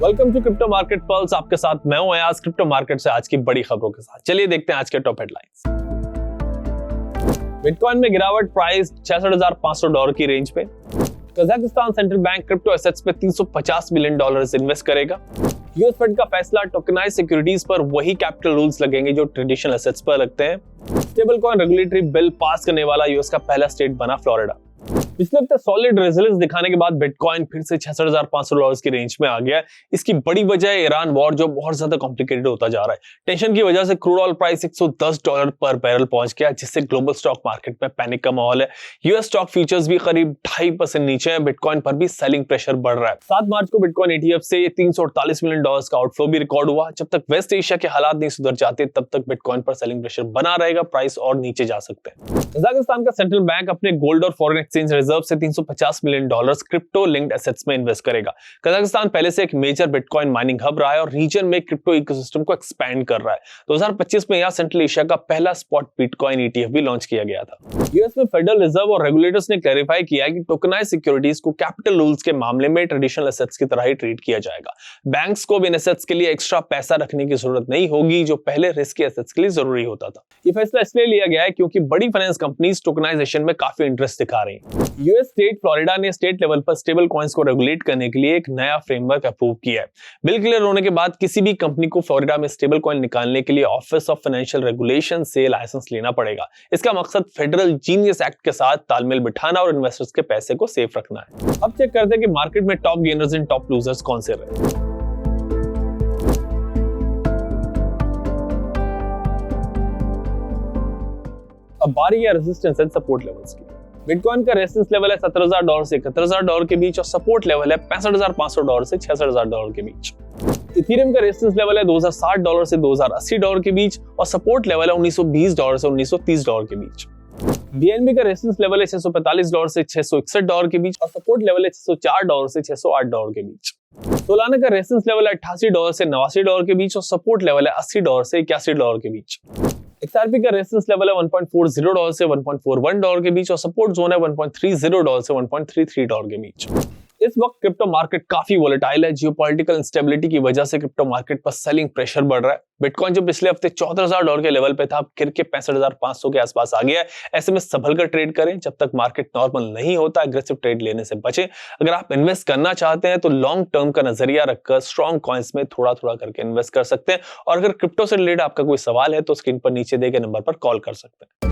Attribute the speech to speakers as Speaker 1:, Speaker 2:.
Speaker 1: Welcome to crypto market pulse. आपके साथ मैं हूं अयाज, क्रिप्टो मार्केट से आज की बड़ी खबरों के साथ। चलिए देखते हैं आज के टॉप हेडलाइंस। बिटकॉइन में गिरावट, प्राइस $66,500 की रेंज पे। Kazakhstan central bank crypto assets पे $350 मिलियन इन्वेस्ट करेगा। यूएस फेड का फैसला, टोकनाइज्ड सिक्योरिटीज पर वही कैपिटल रूल्स लगेंगे जो ट्रेडिशनल एसेट्स पर लगते हैं। Stable coin regulatory bill pass करने वाला यूएस का पहला स्टेट बना फ्लोरिडा। पिछले हफ्ते सॉलिड रेजिलेंस दिखाने के बाद बिटकॉइन फिर से $66,500 की रेंज में आ गया है। इसकी बड़ी वजह है ईरान वॉर, जो बहुत ज्यादा कॉम्प्लिकेटेड होता जा रहा है। टेंशन की वजह से क्रूड ऑयल प्राइस $110 पर बैरल पहुंच गया, जिससे ग्लोबल स्टॉक मार्केट में पैनिक का माहौल है। यूएस स्टॉक फ्यूचर्स भी करीब 2.5% नीचे है। बिटकॉइन पर भी सेलिंग प्रेशर बढ़ रहा है। 7 मार्च को बिटकॉइन ETF से $348 मिलियन का आउटफ्लो भी रिकॉर्ड हुआ। जब तक वेस्ट एशिया के हालात नहीं सुधर जाते तब तक बिटकॉइन पर सेलिंग प्रेशर बना रहेगा, प्राइस और नीचे जा सकते हैं। कजाकिस्तान का सेंट्रल बैंक अपने गोल्ड और फॉरेन एक्सचेंज रिजर्व से $350 मिलियन क्रिप्टो लिंक्ड एसेट्स में इन्वेस्ट करेगा। कजाकिस्तान पहले से एक मेजर बिटकॉइन माइनिंग हब रहा है और रीजन में क्रिप्टो इकोसिस्टम को एक्सपैंड कर रहा है। 2025 में यहां सेंट्रल एशिया का पहला स्पॉट बिटकॉइन ETF भी लॉन्च किया गया था। यूएस में फेडरल रिजर्व और रेगुलेटर्स ने क्लैरिफाई किया है कि टोकनाइज्ड सिक्योरिटीज को कैपिटल रूल्स के मामले में ट्रेडिशनल एसेट्स की तरह ही ट्रीट किया जाएगा। बैंक्स को भी इन एसेट्स के लिए एक्स्ट्रा पैसा रखने की जरूरत नहीं होगी, जो पहले रिस्की एसेट्स के लिए जरूरी होता था। ये फैसला इसलिए लिया गया है क्योंकि बड़ी फाइनेंस कंपनीज टोकनाइजेशन में काफी इंटरेस्ट दिखा रही हैं। यूएस स्टेट फ्लोरिडा ने स्टेट लेवल पर स्टेबल कॉइन्स को रेगुलेट करने के लिए एक नया फ्रेमवर्क अप्रूव किया है। बिल क्लियर होने के बाद किसी भी कंपनी को फ्लोरिडा में स्टेबल कॉइन निकालने के लिए ऑफिस ऑफ फाइनेंशियल रेगुलेशन से लाइसेंस लेना पड़ेगा। इसका मकसद फेडरल जीनियस एक्ट के साथ तालमेल बिठाना और इन्वेस्टर्स के पैसे को सेफ रखना है। अब चेक करते हैं कि मार्केट में top gainers and top losers कौन से रहे। अब बारी है रेजिस्टेंस एंड सपोर्ट लेवल्स की। बिटकॉइन का रेजिस्टेंस लेवल है $17,000 से $71,000 के बीच और सपोर्ट लेवल है $65,500 से $66,000 के बीच। इथेरियम का रेजिस्टेंस लेवल है $2,060 से $2,080 के बीच और सपोर्ट लेवल है $1,920 से $1,930 के बीच। BNB का रेजिस्टेंस लेवल है $645 से $661 के बीच और सपोर्ट लेवल है $604 से $608 के बीच। सोलाना का रेजिस्टेंस लेवल है $88 से $89 के बीच और सपोर्ट लेवल है $80 से $81 के बीच। XRP का रेजिस्टेंस लेवल है $1.40 से $1.41 के बीच और सपोर्ट जोन है $1.30 से $1.33 के बीच। इस वक्त क्रिप्टो मार्केट काफी वोलेटाइल है। जियोपॉलिटिकल इंस्टेबिलिटी की वजह से क्रिप्टो मार्केट पर सेलिंग प्रेशर बढ़ रहा है। बिटकॉइन जो पिछले हफ्ते $14,000 के लेवल पे था, अब गिर के $65,500 के आसपास आ गया है। ऐसे में संभल कर ट्रेड करें। जब तक मार्केट नॉर्मल नहीं होता, एग्रेसिव ट्रेड लेने से बचें। अगर आप इन्वेस्ट करना चाहते हैं तो लॉन्ग टर्म का नजरिया रखकर स्ट्रॉन्ग कॉइन्स में थोड़ा थोड़ा करके इन्वेस्ट कर सकते हैं। और अगर क्रिप्टो से रिलेटेड आपका कोई सवाल है तो स्क्रीन पर नीचे दिए गए नंबर पर कॉल कर सकते हैं।